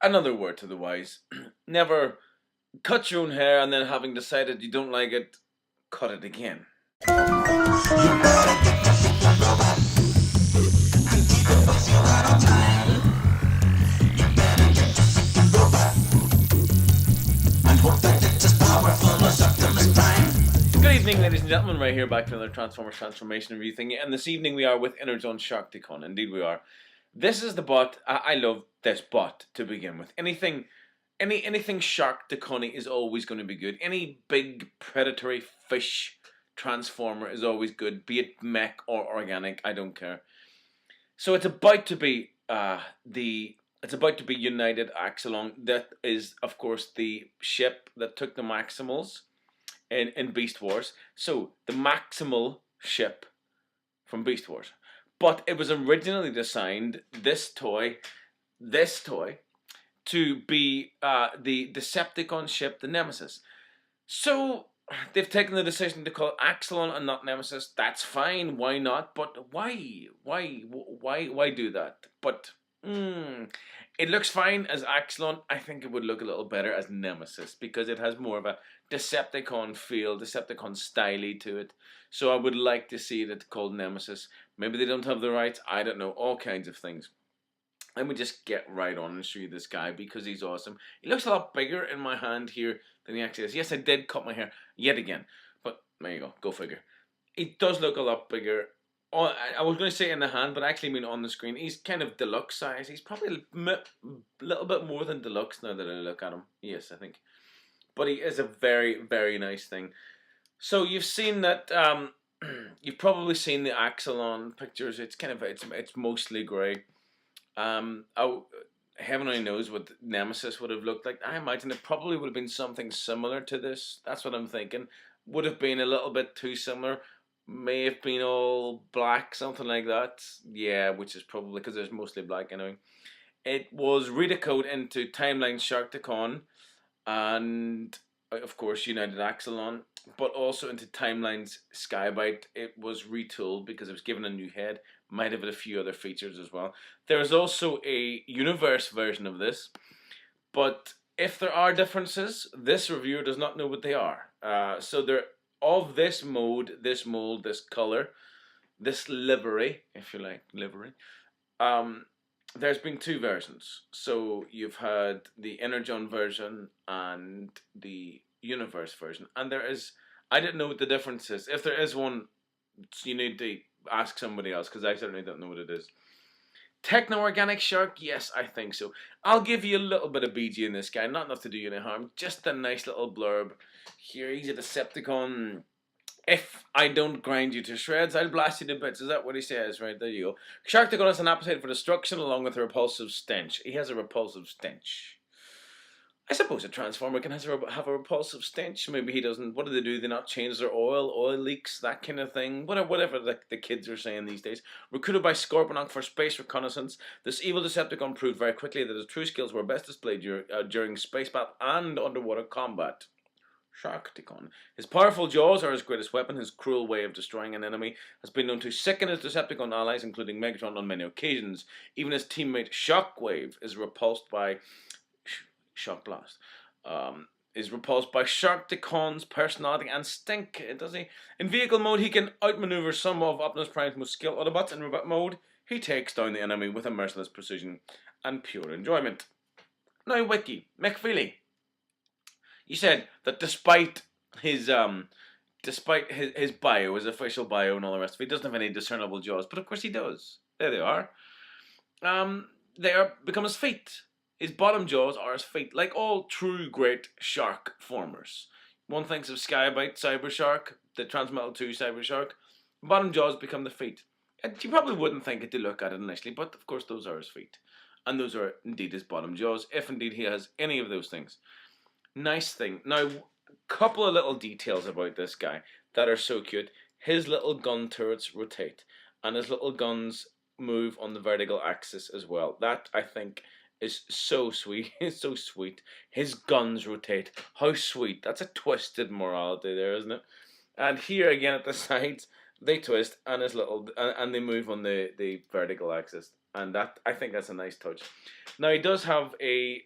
Another word to the wise. Never cut your own hair and then having decided you don't like it, cut it again. Good evening, ladies and gentlemen. Right here, back to another Transformers Transformation Review thingy. And this evening we are with Energon Sharkticon. Indeed, we are. This is the bot. I love this bot to begin with. Anything Sharkticon is always going to be good. Any big predatory fish transformer is always good, be it mech or organic. I don't care. So it's about to be United Axelon. That is, of course, the ship that took the Maximals in Beast Wars. So the Maximal ship from Beast Wars. But it was originally designed, this toy, to be the Decepticon ship, the Nemesis. So they've taken the decision to call it Axelon and not Nemesis. That's fine. Why not? But why? Why do that? But it looks fine as Axelon. I think it would look a little better as Nemesis because it has more of a Decepticon feel, Decepticon styly to it. So I would like to see it called Nemesis. Maybe they don't have the rights. I don't know. All kinds of things. Let me just get right on and show you this guy because he's awesome. He looks a lot bigger in my hand here than he actually is. Yes, I did cut my hair yet again. But there you go. Go figure. He does look a lot bigger. Oh, I was going to say in the hand, but I actually mean on the screen. He's kind of deluxe size. He's probably a little bit more than deluxe now that I look at him. Yes, I think. But he is a very, very nice thing. So you've seen that. You've probably seen the Axelon pictures. It's kind of it's mostly grey. Heaven only knows what Nemesis would have looked like. I imagine it probably would have been something similar to this. That's what I'm thinking. Would have been a little bit too similar. May have been all black, something like that. Yeah, which is probably because there's mostly black anyway. It was redecoded into Timeline Sharkticon and, of course, United Axelon, but also into Timeline's Skybite. It was retooled because it was given a new head. Might have had a few other features as well. There is also a universe version of this, but if there are differences, this reviewer does not know what they are. So they're of this mode, this mold, this color, this livery, if you like, livery. There's been two versions. So you've had the Energon version and the universe version, and there is. I didn't know what the difference is. If there is one, you need to ask somebody else because I certainly don't know what it is. Techno-organic shark? Yes, I think so. I'll give you a little bit of BG in this guy. Not enough to do you any harm. Just a nice little blurb. Here, he's a Decepticon. If I don't grind you to shreds, I'll blast you to bits. Is that what he says? Right, there you go. Sharkticon has an appetite for destruction along with a repulsive stench. He has a repulsive stench. I suppose a transformer can have a repulsive stench. Maybe he doesn't. What do they do? They not change their oil leaks, that kind of thing. Whatever the kids are saying these days. Recruited by Scorponok for space reconnaissance, this evil Decepticon proved very quickly that his true skills were best displayed during space battle and underwater combat. Sharkticon. His powerful jaws are his greatest weapon. His cruel way of destroying an enemy has been known to sicken his Decepticon allies, including Megatron, on many occasions. Even his teammate Shockwave is repulsed by Shock Blast. Is repulsed by Sharkticon's personality and stink, does he? In vehicle mode, he can outmaneuver some of Optimus Prime's most skilled Autobots. In robot mode, he takes down the enemy with a merciless precision and pure enjoyment. Now, Wiki, McFeely. You said that despite his bio, his official bio and all the rest of it, he doesn't have any discernible jaws, but of course he does. There they are. Become his feet. His bottom jaws are his feet, like all true great shark formers. One thinks of Skybite, Cyber Shark, the Transmetal 2 Cyber Shark. Bottom jaws become the feet. And you probably wouldn't think it to look at it initially, but of course those are his feet. And those are indeed his bottom jaws, if indeed he has any of those things. Nice thing. Now, a couple of little details about this guy that are so cute. His little gun turrets rotate, and his little guns move on the vertical axis as well. That, I think, is so sweet. It's so sweet. His guns rotate. How sweet. That's a twisted morality there, isn't it? And here again at the sides, they twist and his little and they move on the vertical axis. and that I think that's a nice touch. Now he does have a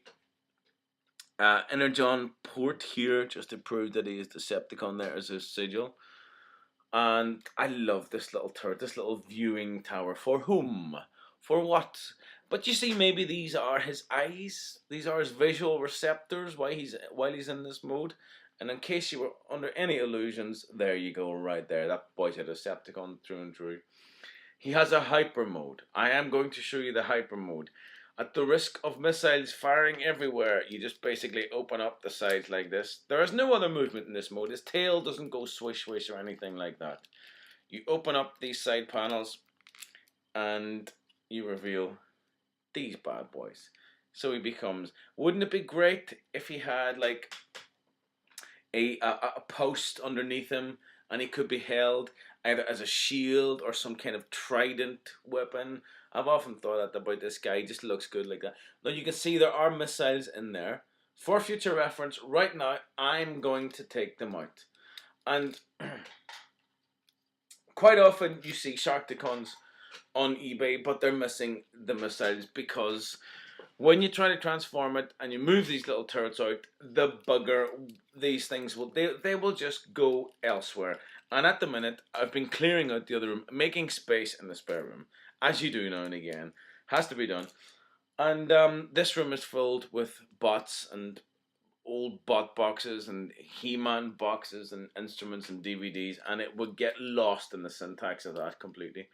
Energon port here just to prove that he is Decepticon. There as his sigil. And I love this little turret, this little viewing tower. For whom? For what? But you see, maybe these are his eyes. These are his visual receptors while he's in this mode. And in case you were under any illusions, there you go, right there. That boy's a Decepticon through and through. He has a hyper mode. I am going to show you the hyper mode. At the risk of missiles firing everywhere, you just basically open up the sides like this. There is no other movement in this mode. His tail doesn't go swish swish or anything like that. You open up these side panels and you reveal these bad boys. So he becomes, wouldn't it be great if he had like a post underneath him and he could be held either as a shield or some kind of trident weapon. I've often thought that about this guy. He just looks good like that. Now you can see there are missiles in there. For future reference, right now I'm going to take them out. And quite often you see Sharkticons on eBay, but they're missing the missiles because when you try to transform it and you move these little turrets out, the bugger, these things they will just go elsewhere. And at the minute, I've been clearing out the other room, making space in the spare room, as you do now and again, has to be done. And this room is filled with bots and old bot boxes and He-Man boxes and instruments and DVDs, and it would get lost in the syntax of that completely.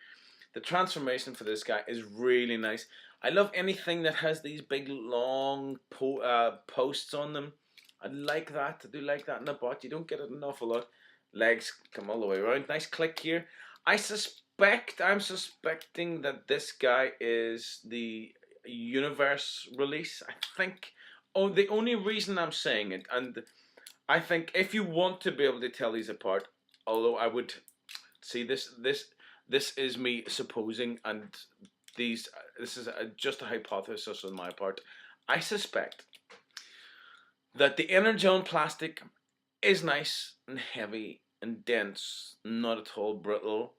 The transformation for this guy is really nice. I love anything that has these big long posts on them. I like that. I do like that in a bot. You don't get it an awful lot. Legs come all the way around. Nice click here. I'm suspecting that this guy is the Universe release. I think. Oh, the only reason I'm saying it, and I think if you want to be able to tell these apart, although I would see this is me supposing, and this is just a hypothesis on my part. I suspect that the Energon plastic is nice and heavy and dense, not at all brittle.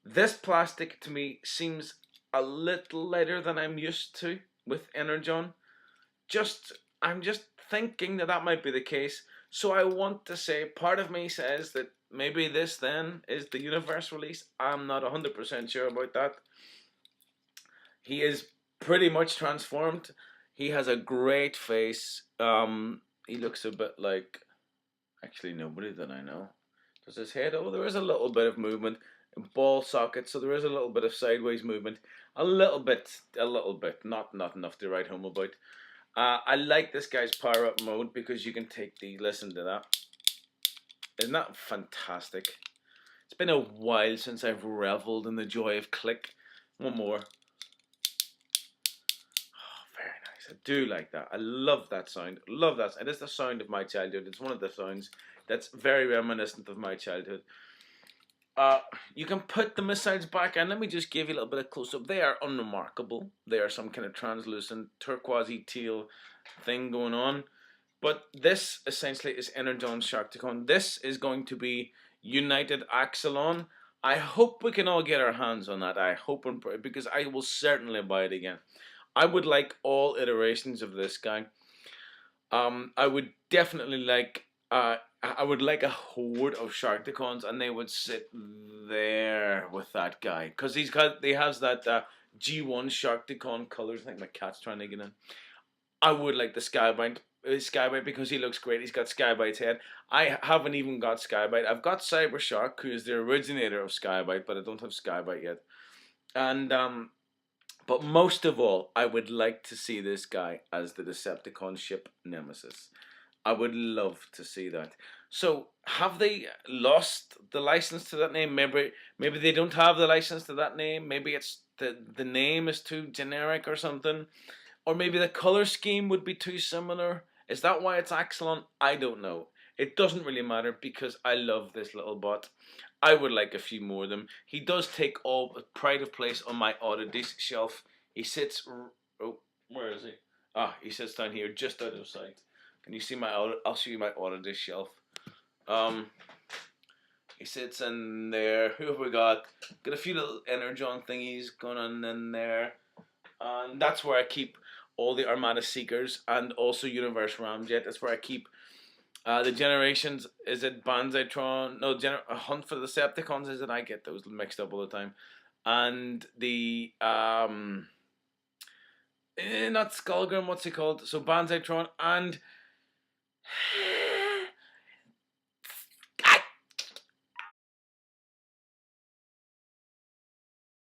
This plastic to me seems a little lighter than I'm used to with Energon. I'm just thinking that might be the case. So I want to say, part of me says that maybe this then is the Universe release. I'm not 100% sure about that. He is pretty much transformed. He has a great face. He looks a bit like, actually nobody that I know. Does his head? Oh, there is a little bit of movement. Ball socket, so there is a little bit of sideways movement. A little bit. Not enough to write home about. I like this guy's power up mode because you can take the, listen to that. Isn't that fantastic? It's been a while since I've reveled in the joy of click. One more. Oh, very nice. I do like that. I love that sound. Love that. It is the sound of my childhood. It's one of the sounds that's very reminiscent of my childhood. You can put the missiles back, and let me just give you a little bit of close-up. They are unremarkable. They are some kind of translucent turquoisey teal thing going on. But this essentially is Energon Sharkticon. This is going to be United Axelon. I hope we can all get our hands on that. I hope and pray, because I will certainly buy it again. I would like all iterations of this guy. I would definitely like I would like a horde of Sharkticons, and they would sit there with that guy because he has that G1 Sharkticon colors. I think my cat's trying to get in. I would like the Skybite because he looks great. He's got Skybite's head. I haven't even got Skybite. I've got Cybershark, who is the originator of Skybite, but I don't have Skybite yet. And but most of all, I would like to see this guy as the Decepticon ship Nemesis. I would love to see that. So, have they lost the license to that name? Maybe they don't have the license to that name. Maybe it's the name is too generic or something. Or maybe the color scheme would be too similar. Is that why it's Axelon? I don't know. It doesn't really matter because I love this little bot. I would like a few more of them. He does take all the pride of place on my oddities shelf. He sits... Oh, where is he? Ah, he sits down here just out of sight. Can you see my... I'll show you my oddities shelf. He sits in there. Who have we got? Got a few little Energon thingies going on in there. And that's where I keep all the Armada Seekers and also Universe Ramjet. That's where I keep the Generations. Is it Banzaitron? No, A Hunt for the Decepticons. Is it? I get those mixed up all the time. And the not Skullgrim. What's he called? So Banzaitron and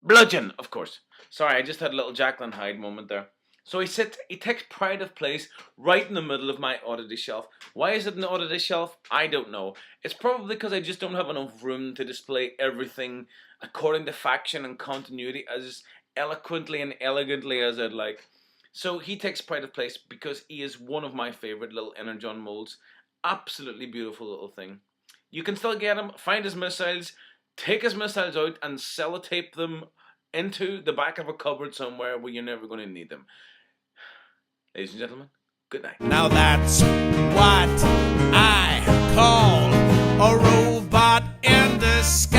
Bludgeon, of course. Sorry, I just had a little Jacqueline Hyde moment there. So he takes pride of place right in the middle of my oddity shelf. Why is it an oddity shelf? I don't know. It's probably because I just don't have enough room to display everything according to faction and continuity as eloquently and elegantly as I'd like. So he takes pride of place because he is one of my favorite little Energon molds. Absolutely beautiful little thing. You can still get him, find his missiles, take his missiles out and sellotape them into the back of a cupboard somewhere where you're never going to need them. Ladies and gentlemen, good night. Now that's what I call a robot in disguise.